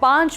5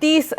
30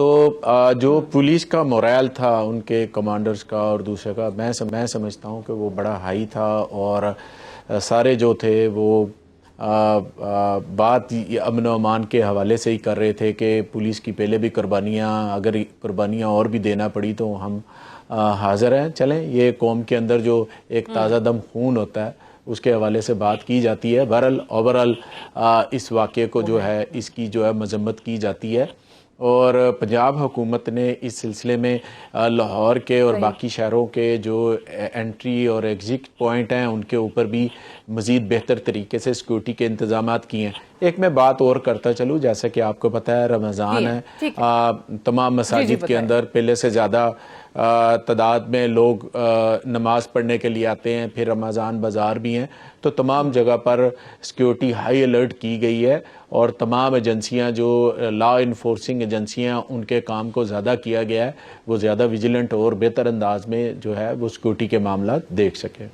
تو جو پولیس کا مورائل تھا ان کے کمانڈرز کا اور دوسرے کا، میں سمجھتا ہوں کہ وہ بڑا ہائی تھا، اور سارے جو تھے وہ بات امن و امان کے حوالے سے ہی کر رہے تھے کہ پولیس کی پہلے بھی قربانیاں اور بھی دینا پڑی تو ہم حاضر ہیں، چلیں یہ قوم کے اندر جو ایک تازہ دم خون ہوتا ہے اس کے حوالے سے بات کی جاتی ہے۔ بہرحال اوورآل اس واقعے کو جو ہے اس کی جو ہے مذمت کی جاتی ہے، اور پنجاب حکومت نے اس سلسلے میں لاہور کے اور باقی شہروں کے جو انٹری اور ایگزٹ پوائنٹ ہیں ان کے اوپر بھی مزید بہتر طریقے سے سیکورٹی کے انتظامات کیے ہیں۔ ایک میں بات اور کرتا چلوں، جیسا کہ آپ کو پتہ ہے رمضان ہے، تمام مساجد کے اندر پہلے سے زیادہ تعداد میں لوگ نماز پڑھنے کے لیے آتے ہیں، پھر رمضان بازار بھی ہیں، تو تمام جگہ پر سیکورٹی ہائی الرٹ کی گئی ہے، اور تمام ایجنسیاں جو لا انفورسنگ ایجنسیاں ان کے کام کو زیادہ کیا گیا ہے، وہ زیادہ ویجیلنٹ اور بہتر انداز میں جو ہے وہ سیکورٹی کے معاملات دیکھ سکے۔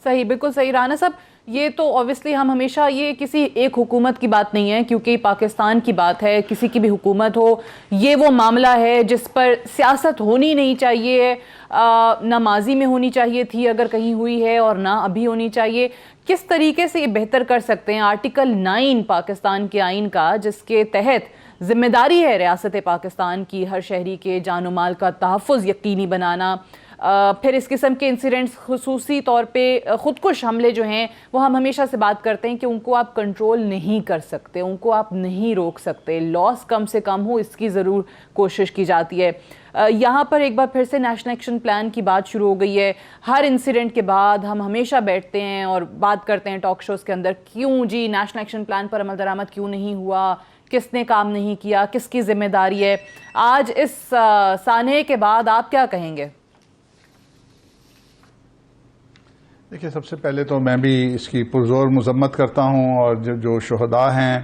صحیح، بالکل صحیح رانا صاحب۔ یہ تو اوبیسلی ہم ہمیشہ، یہ کسی ایک حکومت کی بات نہیں ہے، کیونکہ پاکستان کی بات ہے، کسی کی بھی حکومت ہو، یہ وہ معاملہ ہے جس پر سیاست ہونی نہیں چاہیے، نہ ماضی میں ہونی چاہیے تھی اگر کہیں ہوئی ہے، اور نہ ابھی ہونی چاہیے۔ کس طریقے سے یہ بہتر کر سکتے ہیں؟ آرٹیکل 9 پاکستان کے آئین کا، جس کے تحت ذمہ داری ہے ریاست پاکستان کی ہر شہری کے جان و مال کا تحفظ یقینی بنانا، پھر اس قسم کے انسیڈنٹس، خصوصی طور پہ خودکش حملے جو ہیں، وہ ہم ہمیشہ سے بات کرتے ہیں کہ ان کو آپ کنٹرول نہیں کر سکتے، ان کو آپ نہیں روک سکتے، لاس کم سے کم ہو اس کی ضرور کوشش کی جاتی ہے۔ یہاں پر ایک بار پھر سے نیشنل ایکشن پلان کی بات شروع ہو گئی ہے۔ ہر انسیڈنٹ کے بعد ہم ہمیشہ بیٹھتے ہیں اور بات کرتے ہیں ٹاک شوز کے اندر، کیوں جی نیشنل ایکشن پلان پر عمل درآمد کیوں نہیں ہوا، کس نے کام نہیں کیا، کس کی ذمہ داری ہے؟ آج اس سانحے کے بعد آپ کیا کہیں گے؟ دیکھیے، سب سے پہلے تو میں بھی اس کی پرزور مذمت کرتا ہوں، اور جو شہداء ہیں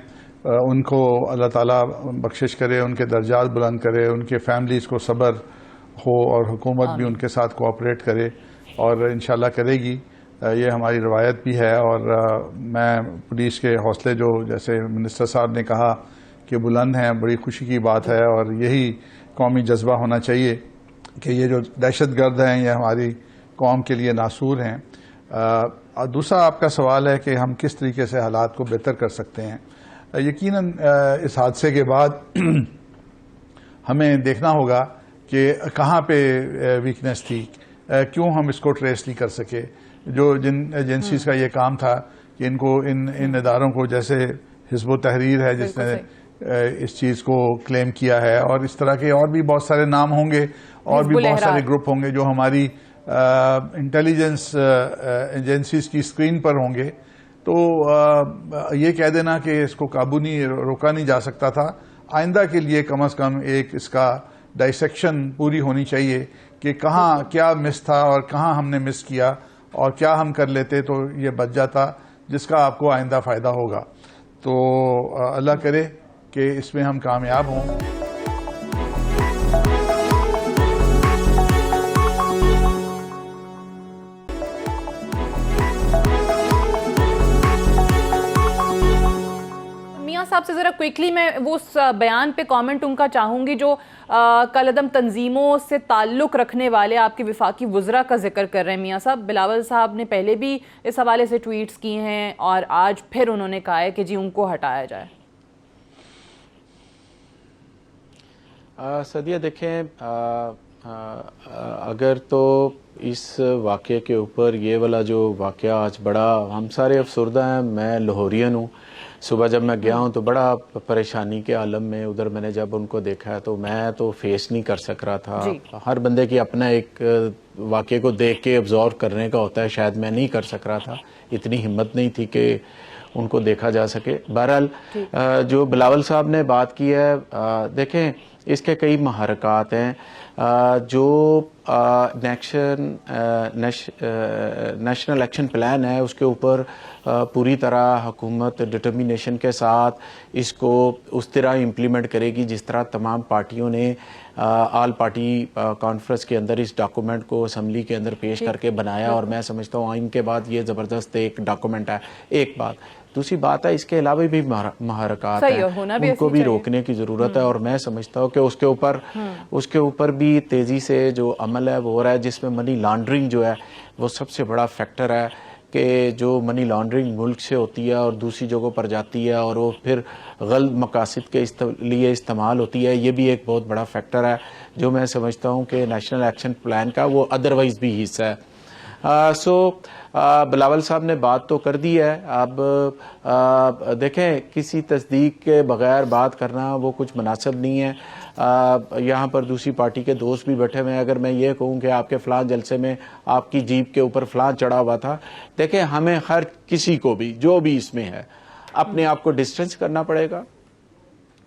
ان کو اللہ تعالیٰ بخشش کرے، ان کے درجات بلند کرے، ان کے فیملیز کو صبر ہو، اور حکومت بھی ان کے ساتھ کوآپریٹ کرے، اور انشاءاللہ کرے گی۔ یہ ہماری روایت بھی ہے، اور میں پولیس کے حوصلے جو جیسے منسٹر صاحب نے کہا کہ بلند ہیں، بڑی خوشی کی بات ہے، اور یہی قومی جذبہ ہونا چاہیے کہ یہ جو دہشت گرد ہیں یہ ہماری قوم کے لیے ناسور ہیں۔ دوسرا آپ کا سوال ہے کہ ہم کس طریقے سے حالات کو بہتر کر سکتے ہیں۔ یقیناً اس حادثے کے بعد ہمیں دیکھنا ہوگا کہ کہاں پہ ویکنیس تھی، کیوں ہم اس کو ٹریس نہیں کر سکے۔ جن ایجنسیز کا یہ کام تھا کہ ان کو ان اداروں کو، جیسے حزب و تحریر ہے جس نے اس چیز کو کلیم کیا ہے، اور اس طرح کے اور بھی بہت سارے نام ہوں گے، اور بھی بہت سارے گروپ ہوں گے جو ہماری انٹیلیجنس ایجنسیز کی اسکرین پر ہوں گے، تو یہ کہہ دینا کہ اس کو قابو نہیں، روکا نہیں جا سکتا تھا۔ آئندہ کے لیے کم از کم ایک اس کا ڈائسیکشن پوری ہونی چاہیے کہ کہاں کیا مس تھا اور کہاں ہم نے مس کیا، اور کیا ہم کر لیتے تو یہ بچ جاتا، جس کا آپ کو آئندہ فائدہ ہوگا۔ تو اللہ کرے کہ اس میں ہم کامیاب ہوں۔ صاحب سے ذرا کوئکلی میں وہ اس بیان پہ کامنٹ ان کا چاہوں گی جو کالعدم تنظیموں سے تعلق رکھنے والے آپ کے وفاقی وزراء کا ذکر کر رہے ہیں میاں صاحب۔ بلاول صاحب نے پہلے بھی اس حوالے سے ٹویٹس کی ہیں، اور آج پھر انہوں نے کہا ہے کہ جی ان کو ہٹایا جائے۔ سعدیہ دیکھیں، اگر تو اس واقعے کے اوپر یہ والا جو واقعہ آج بڑا، ہم سارے افسردہ ہیں، میں لاہورین ہوں، صبح جب میں گیا ہوں تو بڑا پریشانی کے عالم میں، ادھر میں نے جب ان کو دیکھا ہے تو میں تو فیس نہیں کر سک رہا تھا۔ ہر بندے کی اپنا ایک واقعے کو دیکھ کے ابزارو کرنے کا ہوتا ہے، شاید میں نہیں کر سک رہا تھا، اتنی ہمت نہیں تھی کہ ان کو دیکھا جا سکے۔ بہرحال جو بلاول صاحب نے بات کی ہے، دیکھیں اس کے کئی محرکات ہیں۔ جو نیشنل ایکشن پلان ہے اس کے اوپر پوری طرح حکومت ڈٹرمینیشن کے ساتھ اس کو اس طرح امپلیمنٹ کرے گی جس طرح تمام پارٹیوں نے آل پارٹی کانفرنس کے اندر اس ڈاکومنٹ کو اسمبلی کے اندر پیش کر کے بنایا، اور میں سمجھتا ہوں آئین کے بعد یہ زبردست ایک ڈاکومنٹ ہے. ایک بات. دوسری بات ہے اس کے علاوہ بھی محرکات ہیں ان کو بھی روکنے کی ضرورت ہے، اور میں سمجھتا ہوں کہ اس کے اوپر بھی تیزی سے جو عمل ہے وہ ہو رہا ہے، جس میں منی لانڈرنگ جو ہے وہ سب سے بڑا فیکٹر ہے کہ جو منی لانڈرنگ ملک سے ہوتی ہے اور دوسری جگہوں پر جاتی ہے اور وہ پھر غلط مقاصد کے لیے استعمال ہوتی ہے، یہ بھی ایک بہت بڑا فیکٹر ہے جو میں سمجھتا ہوں کہ نیشنل ایکشن پلان کا وہ ادروائز بھی حصہ ہے. بلاول صاحب نے بات تو کر دی ہے. اب دیکھیں کسی تصدیق کے بغیر بات کرنا وہ کچھ مناسب نہیں ہے. یہاں پر دوسری پارٹی کے دوست بھی بیٹھے ہوئے ہیں. اگر میں یہ کہوں کہ آپ کے فلاں جلسے میں آپ کی جیپ کے اوپر فلاں چڑھا ہوا تھا، دیکھیں ہمیں ہر کسی کو بھی جو بھی اس میں ہے اپنے آپ کو ڈسٹینس کرنا پڑے گا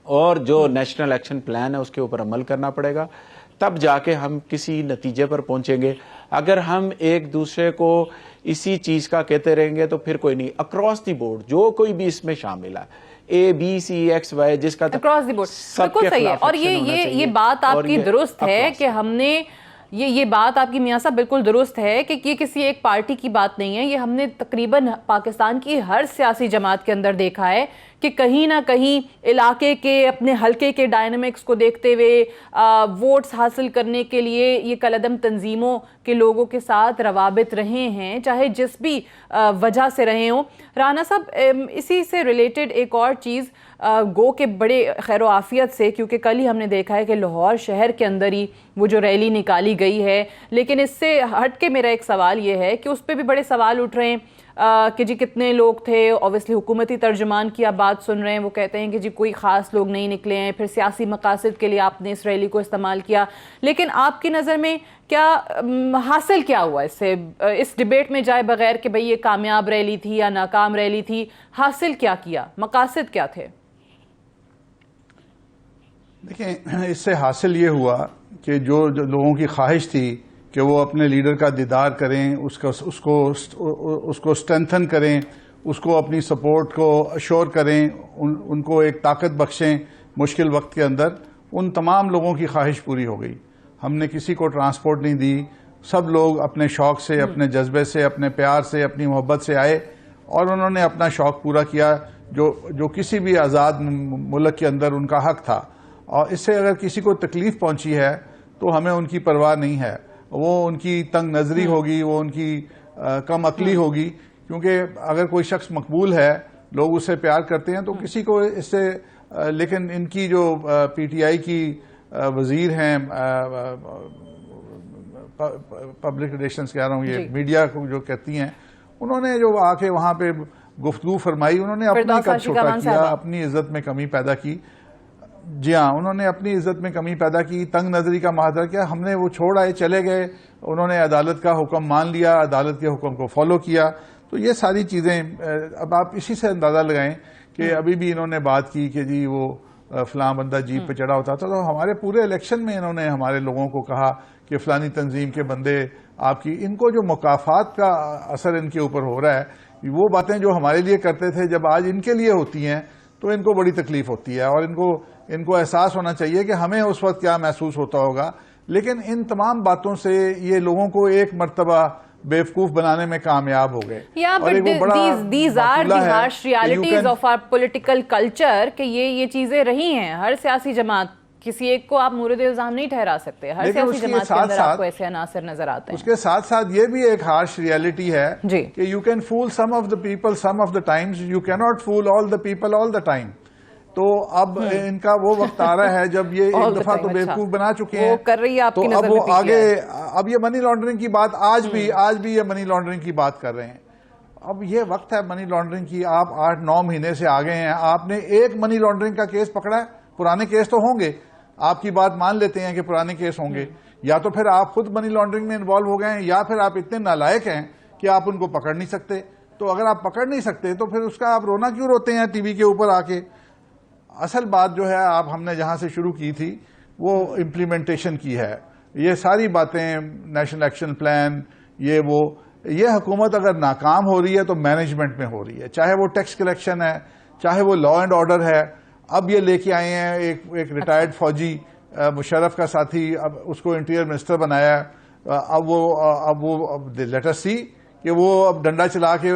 اور جو نیشنل ایکشن پلان ہے اس کے اوپر عمل کرنا پڑے گا، تب جا کے ہم کسی نتیجے پر پہنچیں گے. اگر ہم ایک دوسرے کو اسی چیز کا کہتے رہیں گے تو پھر کوئی نہیں. اکراس دی بورڈ جو کوئی بھی اس میں شامل ہے، اے بی سی ایکس وائی، جس کا اکراس دی بورڈ بالکل صحیح ہے. اور یہ بات آپ کی درست ہے کہ ہم نے یہ بات آپ کی میاں صاحب بالکل درست ہے کہ یہ کسی ایک پارٹی کی بات نہیں ہے. یہ ہم نے تقریباً پاکستان کی ہر سیاسی جماعت کے اندر دیکھا ہے کہ کہیں نہ کہیں علاقے کے اپنے حلقے کے ڈائنامکس کو دیکھتے ہوئے ووٹس حاصل کرنے کے لیے یہ کالعدم تنظیموں کے لوگوں کے ساتھ روابط رہے ہیں، چاہے جس بھی وجہ سے رہے ہوں. رانا صاحب اسی سے ریلیٹڈ ایک اور چیز گو کہ بڑے خیر و عافیت سے، کیونکہ کل ہی ہم نے دیکھا ہے کہ لاہور شہر کے اندر ہی وہ جو ریلی نکالی گئی ہے، لیکن اس سے ہٹ کے میرا ایک سوال یہ ہے کہ اس پہ بھی بڑے سوال اٹھ رہے ہیں کہ جی کتنے لوگ تھے. اوبویسلی حکومتی ترجمان کی آپ بات سن رہے ہیں، وہ کہتے ہیں کہ جی کوئی خاص لوگ نہیں نکلے ہیں، پھر سیاسی مقاصد کے لیے آپ نے اس ریلی کو استعمال کیا. لیکن آپ کی نظر میں کیا حاصل کیا ہوا اس سے؟ اس ڈیبیٹ میں جائے بغیر کہ بھئی یہ کامیاب ریلی تھی یا ناکام ریلی تھی، حاصل کیا مقاصد کیا تھے؟ دیکھیں اس سے حاصل یہ ہوا کہ جو لوگوں کی خواہش تھی کہ وہ اپنے لیڈر کا دیدار کریں، اس کو اسٹرینتھن کریں، اس کو اپنی سپورٹ کو اشور کریں، ان کو ایک طاقت بخشیں مشکل وقت کے اندر، ان تمام لوگوں کی خواہش پوری ہو گئی. ہم نے کسی کو ٹرانسپورٹ نہیں دی. سب لوگ اپنے شوق سے، اپنے جذبے سے، اپنے پیار سے، اپنی محبت سے آئے اور انہوں نے اپنا شوق پورا کیا جو کسی بھی آزاد ملک کے اندر ان کا حق تھا. اور اس سے اگر کسی کو تکلیف پہنچی ہے تو ہمیں ان کی پرواہ نہیں ہے. وہ ان کی تنگ نظری ہوگی، وہ ان کی کم عقلی ہوگی، کیونکہ اگر کوئی شخص مقبول ہے، لوگ اسے پیار کرتے ہیں تو کسی کو اس سے. لیکن ان کی جو پی ٹی آئی کی وزیر ہیں، پبلک ریلیشنز کہہ رہا ہوں، یہ میڈیا کو جو کہتی ہیں، انہوں نے جو آ کے وہاں پہ گفتگو فرمائی، انہوں نے اپنا قد چھوٹا کیا، اپنی عزت میں کمی پیدا کی. جی ہاں، انہوں نے اپنی عزت میں کمی پیدا کی، تنگ نظری کا مظاہرہ کیا. ہم نے وہ چھوڑ آئے، چلے گئے، انہوں نے عدالت کا حکم مان لیا، عدالت کے حکم کو فالو کیا. تو یہ ساری چیزیں اب آپ اسی سے اندازہ لگائیں کہ ابھی بھی انہوں نے بات کی کہ جی وہ فلاں بندہ جیپ پہ چڑھا ہوتا تھا. تو ہمارے پورے الیکشن میں انہوں نے ہمارے لوگوں کو کہا کہ فلانی تنظیم کے بندے آپ کی. ان کو جو مکافات کا اثر ان کے اوپر ہو رہا ہے، وہ باتیں جو ہمارے لیے کرتے تھے جب آج ان کے لیے ہوتی ہیں تو ان کو بڑی تکلیف ہوتی ہے، اور ان کو احساس ہونا چاہیے کہ ہمیں اس وقت کیا محسوس ہوتا ہوگا. لیکن ان تمام باتوں سے یہ لوگوں کو ایک مرتبہ بیوقوف بنانے میں کامیاب ہو گئے. These are the harsh realities of our political culture کہ یہ چیزیں رہی ہیں. ہر سیاسی جماعت، کسی ایک کو آپ مورد الزام نہیں ٹھہرا سکتے. ہر سیاسی جماعت کے اندر آپ کو ایسے عناصر نظر آتے ہیں. اس کے ساتھ ساتھ یہ بھی ایک ہارش ریالٹی ہے کہ you can fool some of the people some of the times, you can not fool all the people all the time. تو اب ان کا وہ وقت آ رہا ہے جب یہ ایک دفعہ تو بیوقوف بنا چکے ہیں، تو اب وہ آگے اب یہ منی لانڈرنگ کی بات آج بھی یہ منی لانڈرنگ کی بات کر رہے ہیں. اب یہ وقت ہے منی لانڈرنگ کی. آپ 8-9 مہینے سے آگے ہیں، آپ نے ایک منی لانڈرنگ کا کیس پکڑا ہے. پرانے کیس تو ہوں گے، آپ کی بات مان لیتے ہیں کہ پرانے کیس ہوں گے. یا تو پھر آپ خود منی لانڈرنگ میں انوالو ہو گئے ہیں، یا پھر آپ اتنے نالائق ہیں کہ آپ ان کو پکڑ نہیں سکتے. تو اگر آپ پکڑ نہیں سکتے تو پھر اس کا آپ رونا کیوں روتے ہیں ٹی وی کے اوپر آ کے؟ اصل بات جو ہے ہم نے جہاں سے شروع کی تھی وہ امپلیمنٹیشن کی ہے. یہ ساری باتیں، نیشنل ایکشن پلان، یہ حکومت اگر ناکام ہو رہی ہے تو مینجمنٹ میں ہو رہی ہے، چاہے وہ ٹیکس کلیکشن ہے، چاہے وہ لا اینڈ آرڈر ہے. اب یہ لے کے آئے ہیں ایک ریٹائرڈ فوجی مشرف کا ساتھی، اب اس کو انٹیریئر منسٹر بنایا ہے. اب وہ لیٹ اس سی کہ وہ اب ڈنڈا چلا کے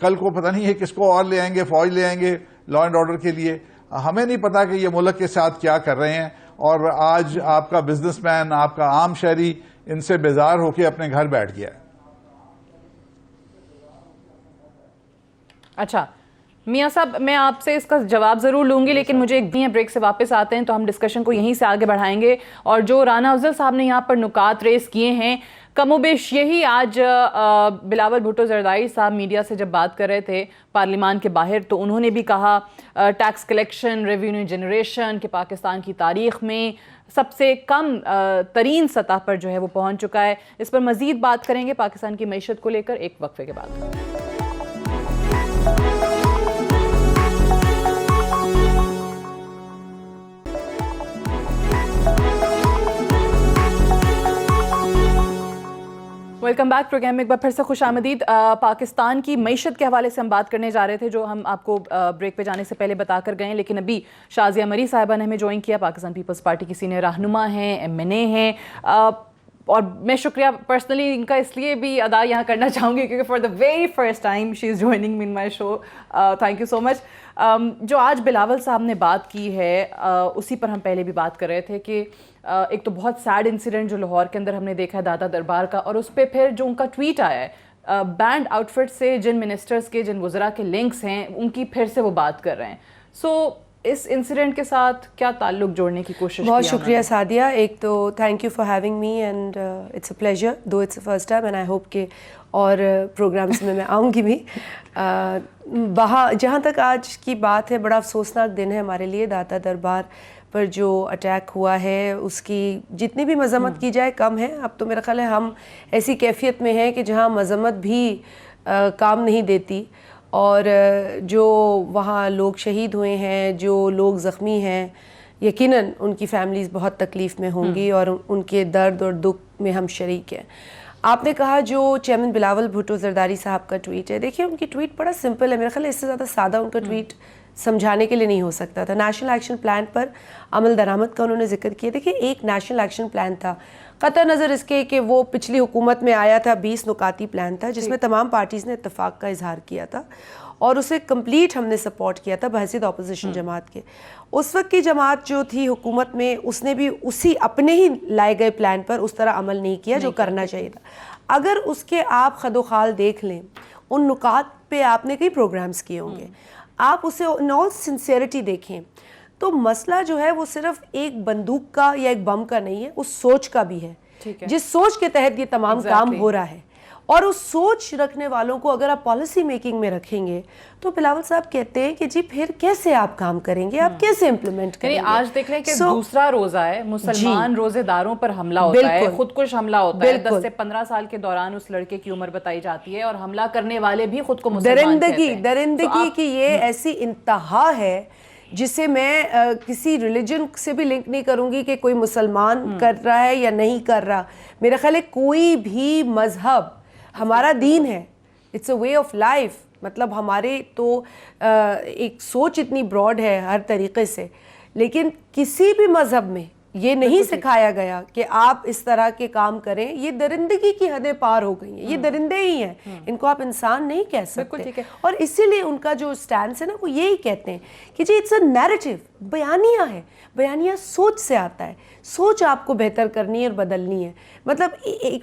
کل کو پتہ نہیں ہے کس کو اور لے آئیں گے، فوج لے آئیں گے لا اینڈ آرڈر کے لیے. ہمیں نہیں پتا کہ یہ ملک کے ساتھ کیا کر رہے ہیں، اور آج آپ کا بزنس مین، آپ کا عام شہری ان سے بیزار ہو کے اپنے گھر بیٹھ گیا ہے. اچھا میاں صاحب، میں آپ سے اس کا جواب ضرور لوں گی، لیکن مجھے ایک بریک سے واپس آتے ہیں تو ہم ڈسکشن کو یہیں سے آگے بڑھائیں گے. اور جو رانا افضل صاحب نے یہاں پر نکات ریز کیے ہیں، کم و بیش یہی آج بلاول بھٹو زرداری صاحب میڈیا سے جب بات کر رہے تھے پارلیمان کے باہر، تو انہوں نے بھی کہا ٹیکس کلیکشن، ریونیو جنریشن کہ پاکستان کی تاریخ میں سب سے کم ترین سطح پر جو ہے وہ پہنچ چکا ہے. اس پر مزید بات کریں گے پاکستان کی معیشت کو لے کر ایک وقفے کے بعد. Welcome back. پروگرام میں ایک بار پھر سے خوش آمدید. پاکستان کی معیشت کے حوالے سے ہم بات کرنے جا رہے تھے، جو ہم آپ کو بریک پہ جانے سے پہلے بتا کر گئے، لیکن ابھی شازیہ مری صاحبہ نے ہمیں جوائن کیا. پاکستان پیپلز پارٹی کی سینئر رہنما ہیں، MNA ہیں، اور میں شکریہ پرسنلی ان کا اس لیے بھی ادا یہاں کرنا چاہوں گی کیونکہ for the very first time she is joining me in my show. Thank you so much. جو آج بلاول صاحب نے بات کی ہے اسی پر ہم پہلے بھی بات کر رہے تھے کہ ایک تو بہت سیڈ انسیڈنٹ جو لاہور کے اندر ہم نے دیکھا ہے دادا دربار کا، اور اس پہ پھر جو ان کا ٹویٹ آیا ہے بینڈ آؤٹ فٹ سے جن منسٹرز کے، جن وزراء کے لنکس ہیں، ان کی پھر سے وہ بات کر رہے ہیں. سو اس انسیڈنٹ کے ساتھ کیا تعلق جوڑنے کی کوشش؟ بہت شکریہ سعدیہ. ایک تو thank you for having me and it's a pleasure though it's a first time and I hope کہ اور پروگرامس میں آؤں گی بھی. جہاں تک آج کی بات ہے، بڑا افسوسناک دن ہے ہمارے لیے. داتا دربار پر جو اٹیک ہوا ہے اس کی جتنی بھی مذمت کی جائے کم ہے. اب تو میرا خیال ہے ہم ایسی کیفیت میں ہیں کہ جہاں مذمت بھی کام نہیں دیتی، اور جو وہاں لوگ شہید ہوئے ہیں، جو لوگ زخمی ہیں، یقیناً ان کی فیملیز بہت تکلیف میں ہوں گی اور ان کے درد اور دکھ میں ہم شریک ہیں. آپ نے کہا جو چیئرمین بلاول بھٹو زرداری صاحب کا ٹویٹ ہے، دیکھیے ان کی ٹویٹ بڑا سمپل ہے. میرا خیال ہے اس سے زیادہ سادہ ان کا ٹویٹ سمجھانے کے لیے نہیں ہو سکتا تھا. نیشنل ایکشن پلان پر عمل درآمد کا انہوں نے ذکر کیا. دیکھیے ایک نیشنل ایکشن پلان تھا، قطع نظر اس کے کہ وہ پچھلی حکومت میں آیا تھا، 20 نکاتی پلان تھا جس میں تمام پارٹیز نے اتفاق کا اظہار کیا تھا اور اسے کمپلیٹ ہم نے سپورٹ کیا تھا بحیثیت اپوزیشن جماعت کے. اس وقت کی جماعت جو تھی حکومت میں، اس نے بھی اسی اپنے ہی لائے گئے پلان پر اس طرح عمل نہیں کیا جو کرنا چاہیے تھا. اگر اس کے آپ خد و خال دیکھ لیں، ان نکات پہ آپ نے کئی پروگرامز کیے ہوں گے، آپ اسے ان آل سنسیئرٹی دیکھیں تو مسئلہ جو ہے وہ صرف ایک بندوق کا یا ایک بم کا نہیں ہے، اس سوچ کا بھی ہے جس سوچ کے تحت یہ تمام کام ہو رہا ہے. اور اس سوچ رکھنے والوں کو اگر آپ پالیسی میکنگ میں رکھیں گے تو بلاول صاحب کہتے ہیں کہ جی پھر کیسے آپ کام کریں گے، آپ کیسے امپلیمنٹ کریں گے. آج دیکھ لیں کہ دوسرا روزہ ہے، مسلمان روزے داروں پر حملہ ہوتا ہے، خود کش حملہ ہوتا ہے. 10 سے 15 سال کے دوران اس لڑکے کی عمر بتائی جاتی ہے اور حملہ کرنے والے بھی خود کو مسلمان کہتے ہیں. درندگی کی یہ ایسی انتہا ہے جسے میں کسی ریلیجن سے بھی لنک نہیں کروں گی کہ کوئی مسلمان کر رہا ہے یا نہیں کر رہا. میرا خیال ہے کوئی بھی مذہب، ہمارا دین ہے، it's a way of life. مطلب ہمارے تو ایک سوچ اتنی براڈ ہے ہر طریقے سے، لیکن کسی بھی مذہب میں یہ نہیں سکھایا گیا کہ آپ اس طرح کے کام کریں. یہ درندگی کی حدیں پار ہو گئی ہیں، یہ درندے ہی ہیں، ان کو آپ انسان نہیں کہہ سکتے. اور اسی لیے ان کا جو سٹینس ہے نا، وہ یہی کہتے ہیں کہ جی اٹس اے نیریٹو، بیانیہ ہے. بیانیہ سوچ سے آتا ہے، سوچ آپ کو بہتر کرنی ہے اور بدلنی ہے. مطلب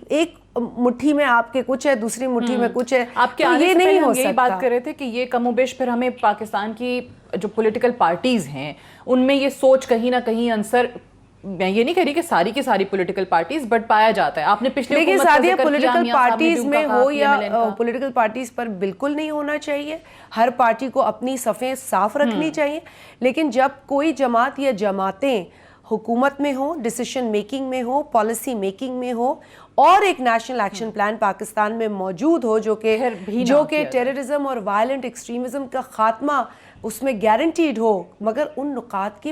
ایک مٹھی میں آپ کے کچھ ہے، دوسری مٹھی میں کچھ ہے. آپ کے آنے سے پہلے ہم یہی بات کر رہے تھے کہ یہ کم و بیش پھر ہمیں پاکستان کی جو پولیٹیکل پارٹیز ہیں ان میں یہ سوچ کہیں نہ کہیں عنصر، میں یہ نہیں کہہ رہی کہ ساری کی ساری پولیٹیکل پارٹیز، بٹ پایا جاتا ہے. آپ نے پچھلے لیکن سادیہ پولیٹیکل پارٹیز میں ہو یا پولیٹیکل پارٹیز پر بالکل نہیں ہونا چاہیے. ہر پارٹی کو اپنی صفیں صاف رکھنی چاہیے، لیکن جب کوئی جماعت یا جماعتیں حکومت میں ہوں، ڈیسیشن میکنگ میں ہو، پالیسی میکنگ میں ہو، اور ایک نیشنل ایکشن پلان پاکستان میں موجود ہو جو کہ ٹیررزم اور وائلنٹ ایکسٹریمزم کا خاتمہ اس میں گارنٹیڈ ہو، مگر ان نکات کی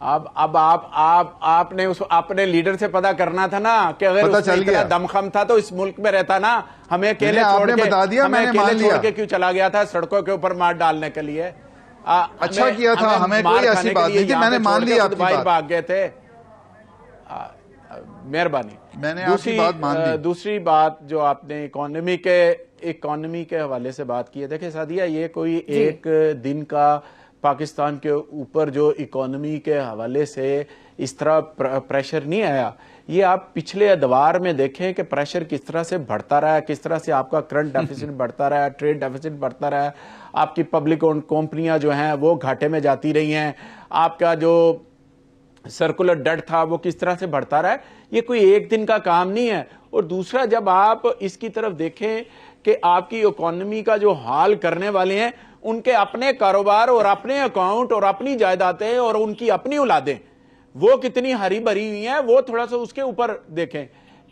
اب آپ نے اپنے لیڈر سے پتا کرنا تھا نا کہ اگر اس میں اتنا دمخم تھا تو اس ملک میں رہتا نا. ہمیں اکیلے چھوڑ کے کیوں چلا گیا تھا سڑکوں کے اوپر مار ڈالنے کے لیے؟ اچھا کیا تھا, ہمیں کوئی ایسی بات نہیں تھی, میں نے مان لی آپ کی بات, بھاگ گئے تھے. مہربانی. میں نے آپ کی بات مان لی. دوسری بات جو آپ نے اکانومی کے حوالے سے بات کی ہے, دیکھیں سعدیہ, یہ کوئی ایک دن کا پاکستان کے اوپر جو اکانومی کے حوالے سے اس طرح پریشر نہیں آیا. یہ آپ پچھلے ادوار میں دیکھیں کہ پریشر کس طرح سے بڑھتا رہا ہے, کس طرح سے آپ کا کرنٹ ڈیفیسٹ بڑھتا رہا ہے, ٹریڈ ڈیفیسٹ بڑھتا رہا ہے, آپ کی پبلک اونڈ کمپنیاں جو ہیں وہ گھاٹے میں جاتی رہی ہیں, آپ کا جو سرکولر ڈیٹ تھا وہ کس طرح سے بڑھتا رہا ہے. یہ کوئی ایک دن کا کام نہیں ہے. اور دوسرا, جب آپ اس کی طرف دیکھیں کہ آپ کی اکانومی کا جو حال کرنے والے ہیں ان کے اپنے کاروبار اور اپنے اکاؤنٹ اور اپنی جائیدادیں اور ان کی اپنی اولادیں وہ کتنی ہری بھری ہوئی ہیں, وہ تھوڑا سا اس کے اوپر دیکھیں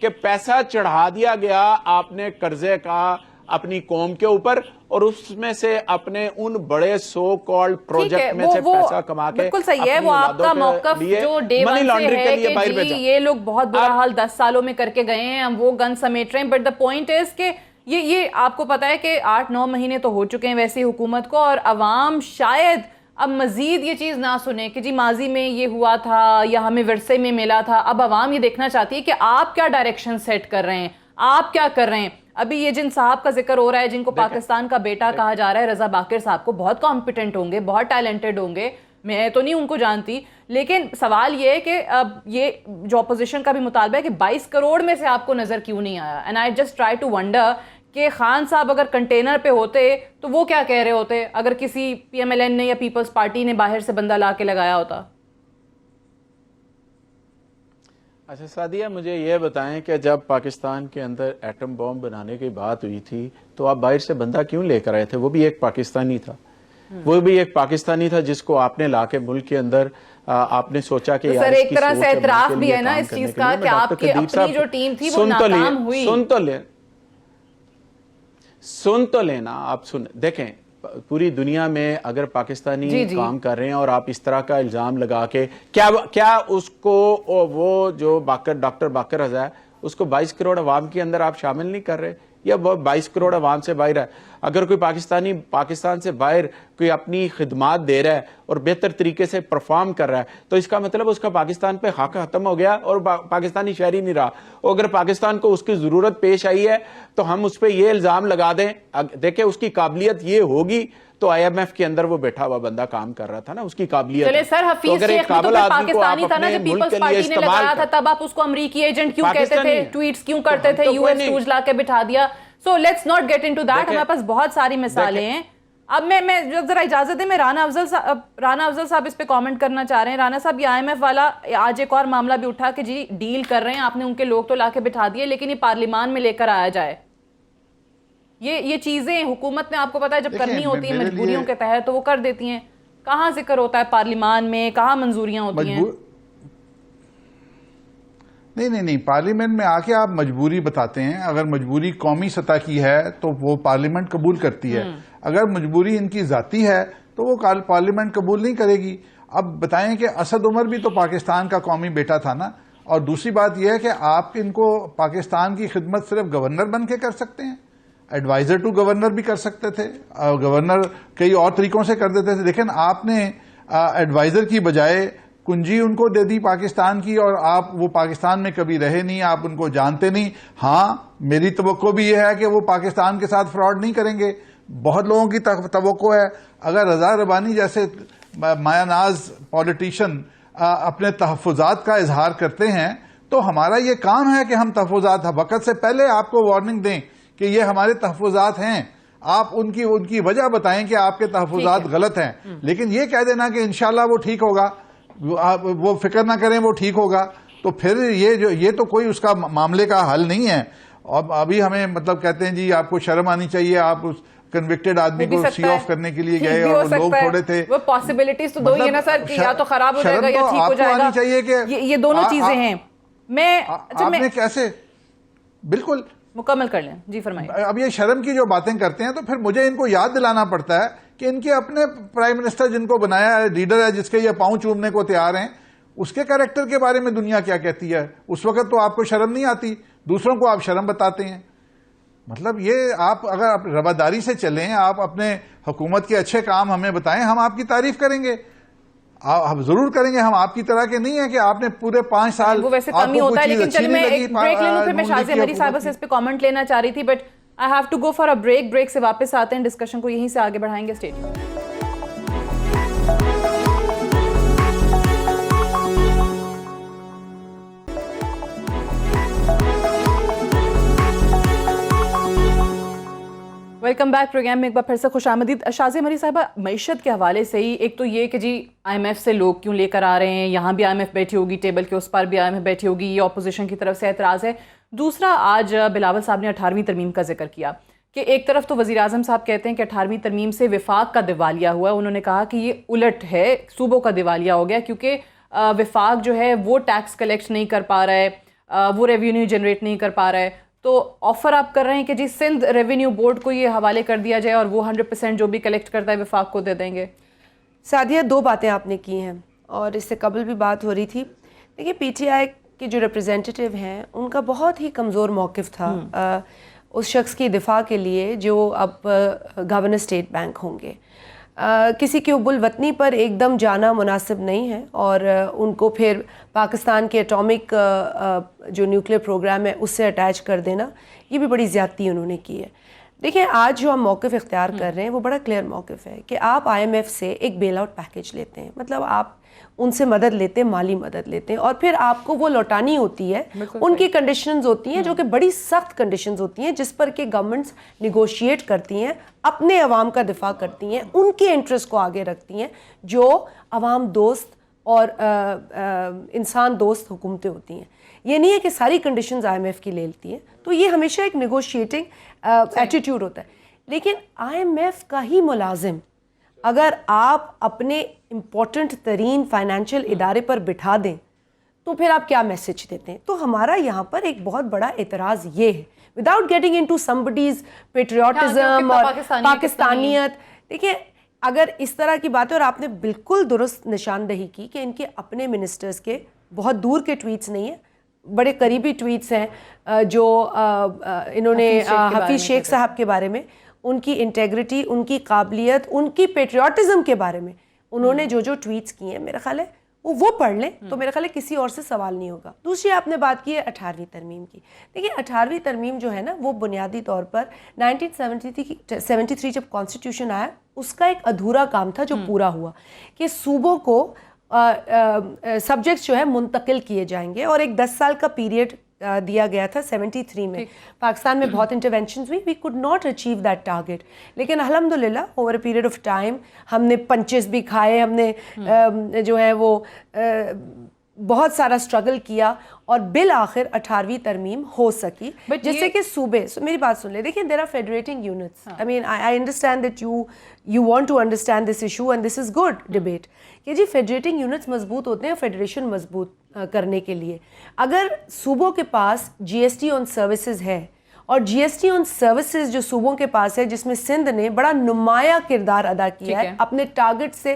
کہ پیسہ چڑھا دیا گیا آپ نے قرضے کا اپنی قوم کے اوپر, اور اس میں سے اپنے ان بڑے سو کالڈ پروجیکٹ میں سے پیسہ کما کے بالکل صحیح ہے. وہ آپ کا موقف جو ڈے ون سے ہے کہ جی یہ لوگ بہت برا حال 10 سالوں میں کر کے گئے ہیں, ہم وہ گن سمیٹ رہے ہیں. بٹ دا پوائنٹ از کہ یہ آپ کو پتا ہے کہ 8-9 مہینے تو ہو چکے ہیں ویسی حکومت کو, اور عوام شاید اب مزید یہ چیز نہ سنیں کہ جی ماضی میں یہ ہوا تھا یا ہمیں ورثے میں ملا تھا. اب عوام یہ دیکھنا چاہتی ہے کہ آپ کیا ڈائریکشن سیٹ کر رہے ہیں, آپ کیا کر رہے ہیں. ابھی یہ جن صاحب کا ذکر ہو رہا ہے جن کو پاکستان کا بیٹا کہا جا رہا ہے, رضا باقر صاحب کو, بہت کمپیٹنٹ ہوں گے, بہت ٹیلنٹڈ ہوں گے, میں تو نہیں ان کو جانتی, لیکن سوال یہ ہے کہ اب یہ جو اپوزیشن کا بھی مطالبہ ہے کہ 22 کروڑ میں سے آپ کو نظر کیوں نہیں آیا. And I just try to wonder کہ خان صاحب اگر کنٹینر پہ ہوتے تو وہ کیا کہہ رہے ہوتے اگر کسی پی ایم ایل این نے یا پیپلز پارٹی نے باہر سے بندہ لا کے لگایا ہوتا. اچھا سعدیہ, مجھے یہ بتائیں کہ جب پاکستان کے اندر ایٹم بم بنانے کی بات ہوئی تھی تو آپ باہر سے بندہ کیوں لے کر آئے تھے؟ وہ بھی ایک پاکستانی تھا, جس کو آپ نے لا کے ملک کے اندر آپ نے سوچا کہ سر ایک طرح سے اعتراف بھی ہے نا اس چیز کا کہ آپ کی اپنی جو ٹیم تھی وہ ناکام ہوئی. سن تو لینا آپ, دیکھیں پوری دنیا میں اگر پاکستانی کام کر رہے ہیں اور آپ اس طرح کا الزام لگا کے کیا اس کو وہ جو ڈاکٹر باقر رضا ہے اس کو 22 کروڑ عوام کے اندر آپ شامل نہیں کر رہے, یا وہ 22 کروڑ عوام سے باہر ہے؟ اگر کوئی پاکستانی پاکستان سے باہر کوئی اپنی خدمات دے رہا ہے اور بہتر طریقے سے پرفارم کر رہا ہے تو اس کا مطلب اس کا پاکستان پہ حق ختم ہو گیا اور پاکستانی شہری نہیں رہا. اور اگر پاکستان کو اس کی ضرورت پیش آئی ہے تو ہم اس پہ یہ الزام لگا دیں. دیکھیں اس کی قابلیت یہ ہوگی تو آئی ایم ایف کے اندر وہ بیٹھا ہوا بندہ کام کر رہا تھا نا, اس کی قابلیت. چلے سر, حفیظ شیخ بھی تو پاکستانی تھا نا جو پیپلز پارٹی نے لگایا تھا, تب آپ اس کو امریکی ایجنٹ کیوں کہتے تھے, ٹویٹس کیوں کرتے تھے, یو ایس ٹوز لا کے بٹھا دیا. So let's not get into that, ہمارے پاس بہت ساری مثالیں ہیں. اب میں ذرا اجازت دیں, میں رانا افضل صاحب اس پہ کامنٹ کرنا چاہ رہے ہیں. رانا صاحب, یہ آئی ایم ایف والا آج ایک اور معاملہ بھی اٹھا کہ جی ڈیل کر رہے ہیں, آپ نے ان کے لوگ تو لا کے بٹھا دیے لیکن یہ پارلیمان میں لے کر آیا جائے. یہ چیزیں حکومت نے آپ کو پتا ہے جب کرنی ہوتی ہیں مجبوریوں کے تحت تو وہ کر دیتی ہیں. کہاں ذکر ہوتا ہے پارلیمان میں, کہاں منظوریاں ہوتی ہیں؟ نہیں, پارلیمنٹ میں آ کے آپ مجبوری بتاتے ہیں. اگر مجبوری قومی سطح کی ہے تو وہ پارلیمنٹ قبول کرتی ہے, اگر مجبوری ان کی ذاتی ہے تو وہ پارلیمنٹ قبول نہیں کرے گی. اب بتائیں کہ اسد عمر بھی تو پاکستان کا قومی بیٹا تھا نا. اور دوسری بات یہ ہے کہ آپ ان کو پاکستان کی خدمت صرف گورنر بن کے کر سکتے ہیں, ایڈوائزر ٹو گورنر بھی کر سکتے تھے, گورنر کئی اور طریقوں سے کر دیتے تھے. لیکن آپ نے ایڈوائزر کی بجائے کنجی ان کو دے دی پاکستان کی, اور آپ وہ پاکستان میں کبھی رہے نہیں, آپ ان کو جانتے نہیں. ہاں, میری توقع بھی یہ ہے کہ وہ پاکستان کے ساتھ فراڈ نہیں کریں گے, بہت لوگوں کی توقع ہے. اگر رضا ربانی جیسے مایا ناز پولیٹیشین اپنے تحفظات کا اظہار کرتے ہیں تو ہمارا یہ کام ہے کہ ہم تحفظات وقت سے پہلے آپ کو وارننگ دیں کہ یہ ہمارے تحفظات ہیں, آپ ان کی وجہ بتائیں کہ آپ کے تحفظات غلط ہیں. لیکن یہ کہہ دینا کہ انشاءاللہ وہ ٹھیک ہوگا, وہ فکر نہ کریں وہ ٹھیک ہوگا, تو پھر یہ تو کوئی اس کا معاملے کا حل نہیں ہے. اور ابھی ہمیں مطلب کہتے ہیں جی آپ کو شرم آنی چاہیے, آپ اس کنوکٹڈ آدمی کو سی آف کرنے کے لیے گئے اور لوگ تھوڑے تھے. وہ پاسبلٹیز تو دو ہی ہے نا سر, کہ یا تو خراب ہو جائے گا یا ٹھیک ہو جائے گا. چاہیے کہ یہ دونوں چیزیں ہیں. آپ نے کیسے بالکل مکمل کر لیں. جی فرمائیے. اب یہ شرم کی جو باتیں کرتے ہیں تو پھر مجھے ان کو یاد دلانا پڑتا ہے کہ ان کے اپنے پرائم منسٹر جن کو بنایا ہے، لیڈر ہے جس کے یہ پاؤں چومنے کو تیار ہیں، اس کے کریکٹر کے بارے میں دنیا کیا کہتی ہے؟ اس وقت تو آپ کو شرم نہیں آتی، دوسروں کو آپ شرم بتاتے ہیں. مطلب یہ آپ اگر رواداری سے چلیں، آپ اپنے حکومت کے اچھے کام ہمیں بتائیں، ہم آپ کی تعریف کریں گے، ہم ضرور کریں گے. ہم آپ کی طرح کے نہیں ہیں کہ آپ نے پورے 5 سال وہ ویسے کم ہی ہوتا ہے. لیکن چلو میں ایک بریک لے لوں, پھر میں شازیہ مری صاحبہ سے اس پہ کامنٹ لینا چاہ رہی تھی, but I have to go for a break سے واپس آتے ہیں, ڈسکشن کو یہیں سے آگے بڑھائیں گے. اسٹیج ویلکم بیک پروگرام میں ایک بار پھر سے خوش آمدید. شازیہ مری صاحبہ, معیشت کے حوالے سے ہی ایک تو یہ کہ جی آئی ایم ایف سے لوگ کیوں لے کر آ رہے ہیں, یہاں بھی آئی ایم ایف بیٹھی ہوگی ٹیبل کے اس پر بھی آئی ایم ایف بیٹھی ہوگی, یہ اپوزیشن کی طرف سے اعتراض ہے. دوسرا, آج بلاول صاحب نے 18ویں ترمیم کا ذکر کیا کہ ایک طرف تو وزیر اعظم صاحب کہتے ہیں کہ 18ویں ترمیم سے وفاق کا دیوالیہ ہوا ہے. انہوں نے کہا کہ یہ الٹ ہے, صوبوں کا دیوالیہ ہو گیا کیونکہ وفاق جو ہے وہ ٹیکس کلیکٹ نہیں کر پا رہا ہے, وہ ریونیو جنریٹ نہیں کر پا رہا ہے. تو آفر آپ کر رہے ہیں کہ جی سندھ ریونیو بورڈ کو یہ حوالے کر دیا جائے اور وہ 100% جو بھی کلیکٹ کرتا ہے وفاق کو دے دیں گے. سعدیہ, 2 باتیں آپ نے کی ہیں اور اس سے قبل بھی بات ہو رہی تھی. دیکھیے, پی ٹی آئی کے جو ریپرزینٹیو ہیں ان کا بہت ہی کمزور موقف تھا اس شخص کی دفاع کے لیے جو اب گورنر اسٹیٹ بینک ہوں گے. کسی کے حب الوطنی پر ایک دم جانا مناسب نہیں ہے اور ان کو پھر پاکستان کے اٹامک جو نیوکلیئر پروگرام ہے اس سے اٹیچ کر دینا, یہ بھی بڑی زیادتی انہوں نے کی ہے. دیکھیں, آج جو ہم موقف اختیار کر رہے ہیں وہ بڑا کلیئر موقف ہے کہ آپ آئی ایم ایف سے ایک بیل آؤٹ پیکیج لیتے ہیں, مطلب آپ ان سے مدد لیتے ہیں, مالی مدد لیتے ہیں, اور پھر آپ کو وہ لوٹانی ہوتی ہے. ان کی کنڈیشنز ہوتی ہیں جو کہ بڑی سخت کنڈیشنز ہوتی ہیں جس پر کہ گورنمنٹس نیگوشیٹ کرتی ہیں, اپنے عوام کا دفاع کرتی ہیں, ان کے انٹرسٹ کو آگے رکھتی ہیں, جو عوام دوست اور انسان دوست حکومتیں ہوتی ہیں. یہ نہیں ہے کہ ساری کنڈیشنز آئی ایم ایف کی لے لیتی ہیں, تو یہ ہمیشہ ایک نیگوشیٹنگ ایٹیٹیوڈ ہوتا ہے. لیکن آئی ایم ایف کا ہی ملازم اگر آپ اپنے امپورٹنٹ ترین فائنینشیل ادارے پر بٹھا دیں تو پھر آپ کیا میسج دیتے ہیں؟ تو ہمارا یہاں پر ایک بہت بڑا اعتراض یہ ہے, without getting into somebody's patriotism اور پاکستانیت. دیکھیے, اگر اس طرح کی بات ہے, اور آپ نے بالکل درست نشاندہی کی کہ ان کے اپنے منسٹرز کے بہت دور کے ٹویٹس نہیں ہیں, بڑے قریبی ٹویٹس ہیں جو انہوں نے حفیظ شیخ صاحب کے بارے میں, ان کی انٹیگریٹی, ان کی قابلیت, ان کی پیٹریوٹزم کے بارے میں انہوں نے جو ٹویٹس کیے ہیں, میرا خیال ہے وہ پڑھ لیں تو میرا خیال ہے کسی اور سے سوال نہیں ہوگا. دوسری آپ نے بات کی ہے 18ویں ترمیم کی. دیکھیے, 18ویں ترمیم جو ہے نا وہ بنیادی طور پر 1973 جب کانسٹیٹیوشن آیا اس کا ایک ادھورا کام تھا جو پورا ہوا, کہ صوبوں کو سبجیکٹس جو ہے منتقل کیے جائیں گے, اور ایک 10 سال کا پیریڈ دیا گیا تھا 73 میں. پاکستان میں بہت انٹرونشنز ہوئی, we could not achieve that target, لیکن الحمدللہ over a period of time ہم نے پنچز بھی کھائے, ہم نے جو ہے وہ بہت سارا اسٹرگل کیا اور بالآخر 18ویں ترمیم ہو سکی, جس سے کہ صوبے, میری بات سن لیں. دیکھیں, there are federating units. I mean I understand that you want to understand this issue and this is good debate کہ جی فیڈریٹنگ یونٹس مضبوط ہوتے ہیں فیڈریشن مضبوط کرنے کے لیے. اگر صوبوں کے پاس جی ایس ٹی آن سروسز ہے, اور جی ایس ٹی آن سروسز جو صوبوں کے پاس ہے, جس میں سندھ نے بڑا نمایاں کردار ادا کیا ہے, اپنے ٹارگٹ سے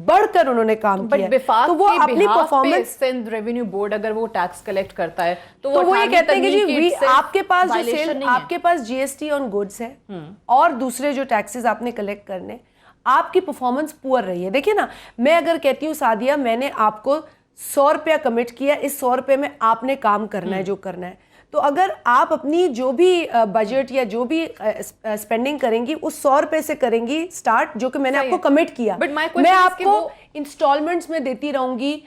بڑھ کر انہوں نے کام کیا ہے, تو وہ اپنی پرفارمنس, سندھ ریونیو بورڈ اگر وہ ٹیکس کلیکٹ کرتا ہے تو وہ یہ کہتے ہیں کہ جی آپ کے پاس جو سیل, آپ کے پاس جی ایس ٹی آن گڈس ہے اور دوسرے جو ٹیکسز آپ نے کلیکٹ کرنے, آپ کی پرفارمنس پور رہی ہے. دیکھیں نا, میں اگر کہتی ہوں سعدیہ میں نے آپ کو 100 روپیہ کمٹ کیا, اس 100 روپے میں آپ نے کام کرنا ہے جو کرنا ہے, تو اگر آپ اپنی جو بھی بجٹ یا جو بھی اسپینڈنگ کریں گی اس 100 روپے سے کریں گی اسٹارٹ, جو کہ میں نے آپ کو کمٹ کیا, میں آپ کو انسٹالمنٹس میں دیتی رہوں گی,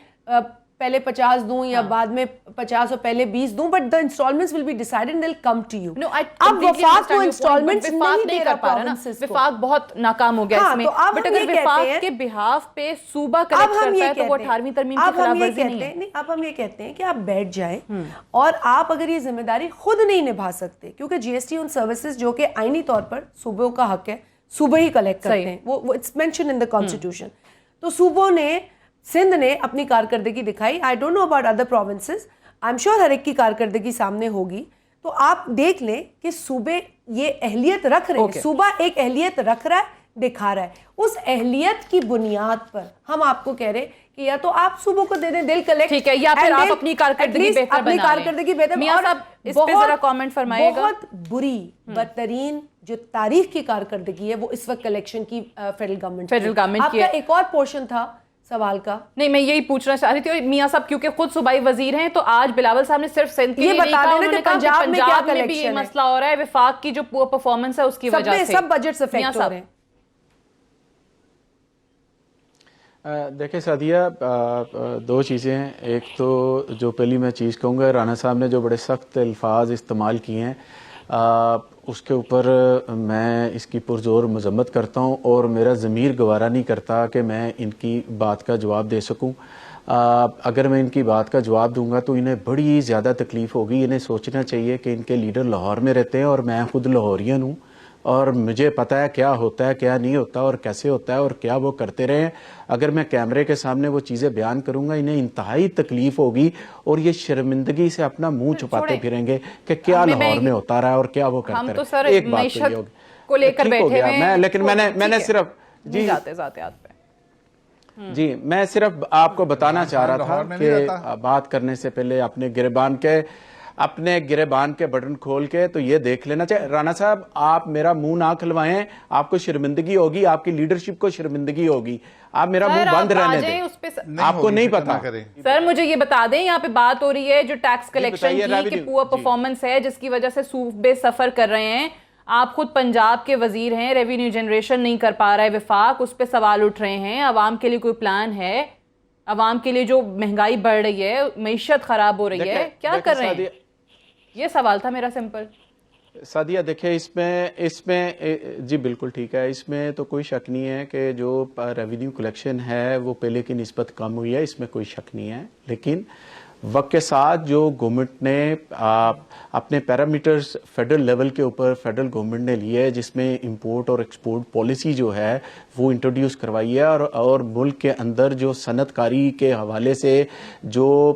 پہلے 50 دوں یا بعد میں 50 اور پہلے 20 دوں, but the installments will be decided and they'll come to you. اب وفاق کو انسٹالمنٹس نہیں دے رہا پروونسز کو, وفاق بہت ناکام ہو گیا اس میں, بٹ اگر وفاق کے بہاف پہ صوبہ کلیکٹ کرتا ہے تو وہ 18ویں ترمیم کی خلاف ورزی نہیں ہے. اب ہم یہ کہتے ہیں کہ آپ بیٹھ جائیں, اور آپ اگر یہ ذمہ داری خود نہیں نبھا سکتے, کیونکہ جی ایس ٹی آن سروسز جو کہ آئینی طور پر صوبوں کا حق ہے, صوبے ہی کلیکٹ کرتے ہیں, وہ it's mention in the constitution, تو صوبوں نے, سندھ نے اپنی کارکردگی دکھائی. I don't know about other provinces, I am sure ہر ایک کی کارکردگی سامنے ہوگی, تو آپ دیکھ لیں کہ صوبے یہ اہلیت رکھ رہے ہیں, صوبہ ایک اہلیت رکھ رہا ہے دکھا رہا ہے. اس اہلیت کی بنیاد پر ہم آپ کو کہہ رہے کہ یا تو آپ صوبوں کو دے دیں دل کلیکٹ, ٹھیک ہے, یا پھر آپ اپنی کارکردگی بہتر بنا لیں. کارکردگی بہتر. میاں صاحب اس پہ ذرا کامنٹ فرمائیے گا. بہت بری بدترین جو تاریخ کی کارکردگی ہے وہ اس وقت کلیکشن کی فیڈرل گورنمنٹ کی. آپ کا ایک اور پورشن تھا سوال کا. نہیں, میں یہی پوچھنا چاہ رہی تھی, میاں صاحب کیونکہ خود صوبائی وزیر ہیں, تو آج بلاول صاحب نے صرف سندھ کے لیے نہیں کہا, انہوں نے کہا کہ پنجاب میں بھی یہ مسئلہ ہو رہا ہے, وفاق کی جو پور پرفارمنس ہے اس کی وجہ سے سب بجٹ سے افیکٹ ہو رہے ہیں. دیکھیں سعدیہ, دو چیزیں ہیں. ایک تو جو پہلی میں چیز کہوں گا, رانا صاحب نے جو بڑے سخت الفاظ استعمال کیے ہیں اس کے اوپر میں اس کی پرزور مذمت کرتا ہوں, اور میرا ضمیر گوارا نہیں کرتا کہ میں ان کی بات کا جواب دے سکوں. اگر میں ان کی بات کا جواب دوں گا تو انہیں بڑی زیادہ تکلیف ہوگی. انہیں سوچنا چاہیے کہ ان کے لیڈر لاہور میں رہتے ہیں اور میں خود لاہورین ہوں, اور مجھے پتہ ہے کیا ہوتا ہے کیا نہیں ہوتا اور کیسے ہوتا ہے اور کیا وہ کرتے رہے ہیں. اگر میں کیمرے کے سامنے وہ چیزیں بیان کروں گا انہیں انتہائی تکلیف ہوگی, اور یہ شرمندگی سے اپنا منہ چھپاتے پھریں گے کہ کیا لاہور میں ہوتا رہا ہے اور کیا وہ کرتے رہے. ایک بات تو یہ ہوگی کو لے کر بیٹھے ہوئے ہیں, لیکن میں نے صرف جی میں صرف آپ کو بتانا چاہ رہا تھا کہ بات کرنے سے پہلے اپنے گریبان کے بٹن کھول کے تو یہ دیکھ لینا چاہیے. رانا صاحب آپ میرا منہ نہ کھلوائیں, آپ کو شرمندگی ہوگی, آپ کی لیڈرشپ کو شرمندگی ہوگی. آپ میرا منہ بند رہنے دیں, آپ کو نہیں پتا. سر مجھے یہ بتا دیں, یہاں پہ بات ہو رہی ہے جو ٹیکس کلیکشن کی پور پرفارمنس ہے جس کی وجہ سے صوبے سفر کر رہے ہیں. آپ خود پنجاب کے وزیر ہیں, ریونیو جنریشن نہیں کر پا رہا ہے وفاق, اس پہ سوال اٹھ رہے ہیں. عوام کے لیے کوئی پلان ہے؟ عوام کے لیے جو مہنگائی بڑھ رہی ہے, معیشت خراب ہو رہی ہے, کیا کر رہے ہیں؟ یہ سوال تھا میرا سمپل. سعدیہ دیکھیں اس میں جی بالکل ٹھیک ہے, اس میں تو کوئی شک نہیں ہے کہ جو ریونیو کلیکشن ہے وہ پہلے کی نسبت کم ہوئی ہے, اس میں کوئی شک نہیں ہے. لیکن وقت کے ساتھ جو گورنمنٹ نے اپنے پیرامیٹرز فیڈرل لیول کے اوپر فیڈرل گورنمنٹ نے لیے, جس میں امپورٹ اور ایکسپورٹ پالیسی جو ہے وہ انٹروڈیوس کروائی ہے, اور ملک کے اندر جو صنعت کاری کے حوالے سے جو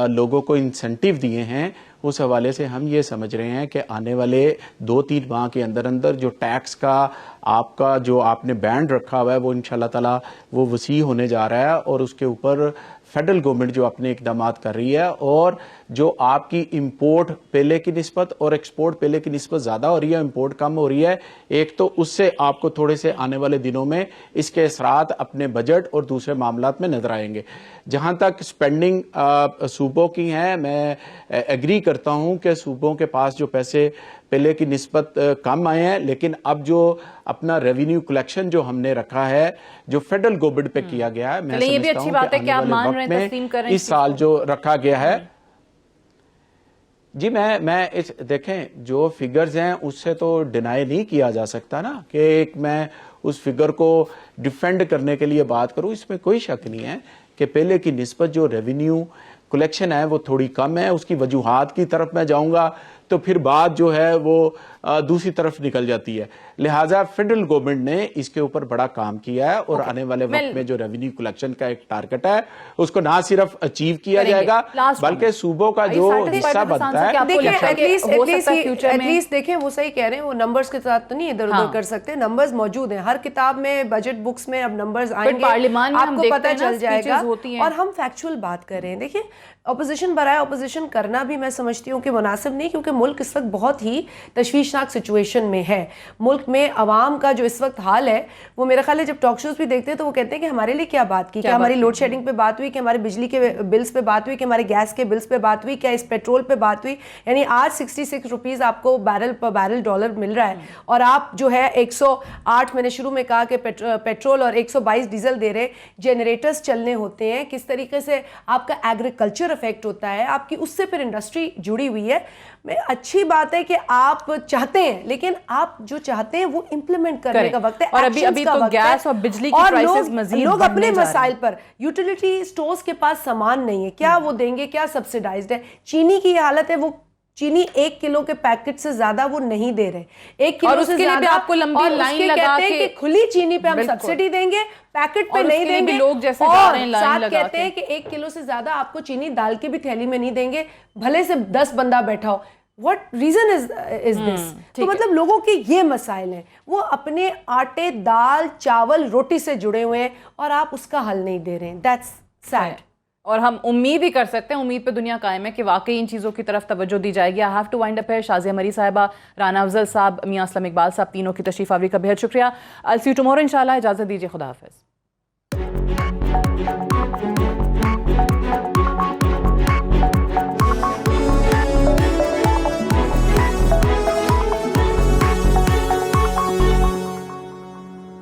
لوگوں کو انسینٹیو دیے ہیں, اس حوالے سے ہم یہ سمجھ رہے ہیں کہ آنے والے 2-3 ماہ کے اندر جو ٹیکس کا جو آپ نے بینڈ رکھا ہوا ہے وہ انشاءاللہ تعالی وہ وسیع ہونے جا رہا ہے, اور اس کے اوپر فیڈرل گورنمنٹ جو اپنے اقدامات کر رہی ہے, اور جو آپ کی امپورٹ پہلے کی نسبت اور ایکسپورٹ پہلے کی نسبت زیادہ ہو رہی ہے, امپورٹ کم ہو رہی ہے, ایک تو اس سے آپ کو تھوڑے سے آنے والے دنوں میں اس کے اثرات اپنے بجٹ اور دوسرے معاملات میں نظر آئیں گے. جہاں تک سپینڈنگ صوبوں کی ہیں, میں ایگری کرتا ہوں کہ صوبوں کے پاس جو پیسے پہلے کی نسبت کم آئے ہیں, لیکن اب جو اپنا ریونیو کلیکشن جو ہم نے رکھا ہے جو فیڈرل گورنمنٹ پہ کیا گیا ہے, میں سمجھتا ہوں کہ آنے والے وقت میں اس سال جو رکھا گیا ہے, جی میں دیکھیں جو فگرز ہیں اس سے تو ڈینائی نہیں کیا جا سکتا نا کہ ایک میں اس فگر کو ڈیفینڈ کرنے کے لیے بات کروں. اس میں کوئی شک نہیں ہے کہ پہلے کی نسبت جو ریونیو کلیکشن ہے وہ تھوڑی کم ہے. اس کی وجوہات کی طرف میں جاؤں گا تو پھر بات جو ہے وہ دوسری طرف نکل جاتی ہے. لہٰذا فیڈرل گورنمنٹ نے اس کے اوپر بڑا کام کیا ہے, اور آنے والے وقت میں جو ریونیو کلیکشن کا ایک ٹارگٹ ہے اس کو نہ صرف اچیو کیا جائے گا بلکہ صوبوں کا جو حصہ بنتا ہے. ایٹ لیسٹ دیکھیں وہ صحیح کہہ رہے ہیں, وہ نمبرز کے ساتھ تو نہیں ادھر ادھر کر سکتے, نمبرز موجود ہیں ہر کتاب میں, بجٹ بکس میں اب نمبرز آئیں گے, آپ کو پتہ چل جائے گا. اور ہم فیکچول بات کر رہے ہیں. دیکھیں اپوزیشن برائے اپوزیشن کرنا بھی میں سمجھتی ہوں کہ مناسب نہیں, کیونکہ ملک اس وقت بہت ہی تشویشناک سچویشن میں ہے. ملک میں عوام کا جو اس وقت حال ہے وہ میرا خیال ہے جب ٹاک شوز بھی دیکھتے ہیں تو وہ کہتے ہیں کہ ہمارے لیے کیا بات کی, کیا ہماری لوڈ شیڈنگ پہ بات ہوئی, کہ ہمارے بجلی کے بلز پہ بات ہوئی, کہ ہمارے گیس کے بلز پہ بات ہوئی, کیا اس پیٹرول پہ بات ہوئی. یعنی آج 66 روپیز آپ کو بیرل ڈالر مل رہا ہے, اور آپ جو ہے 108 میں نے شروع میں کہا کہ پیٹرول اور 122 ڈیزل دے رہے. جنریٹرز چلنے ہوتے ہیں, کس طریقے سے آپ کا ایگریکلچر افیکٹ ہوتا ہے, آپ کی اس سے پھر انڈسٹری جڑی ہوئی ہے. اچھی بات ہے کہ آپ چاہتے ہیں, لیکن آپ جو چاہتے ہیں وہ امپلیمنٹ کرنے کا وقت ہے, اور ابھی تو گیس اور بجلی کی پرائسز مزید لوگ اپنے مسائل پر, یوٹیلیٹی سٹورز کے پاس سامان نہیں ہے, کیا وہ دیں گے, کیا سبسیڈائزڈ ہے. چینی کی حالت ہے, وہ چینی 1 کلو کے پیکٹ سے زیادہ وہ نہیں دے رہے, 1 کلو سے زیادہ, آپ کو لمبی لائن لگا کے کہ کھلی چینی پہ ہم سبسڈی دیں گے, پیکٹ پہ نہیں دیں گے, اور ساتھ کہتے ہیں کہ 1 کلو سے زیادہ آپ کو چینی دال کی بھی تھیلی میں نہیں دیں گے, بھلے سے 10 بندہ بیٹھا ہو. what reason is this? تو مطلب لوگوں کے یہ مسائل ہیں, وہ اپنے آٹے دال چاول روٹی سے جڑے ہوئے ہیں اور آپ اس کا حل نہیں دے رہے ہیں. That's sad. اور ہم امید ہی کر سکتے ہیں, امید پہ دنیا قائم ہے کہ واقعی ان چیزوں کی طرف توجہ دی جائے گی. I have to wind up ہے. شازیہ مری صاحبہ, رانا افضل صاحب, میاں اسلم اقبال صاحب, تینوں کی تشریف آوری کا بہت شکریہ. I'll see you tomorrow انشاءاللہ. اجازت دیجیے, خدا حافظ.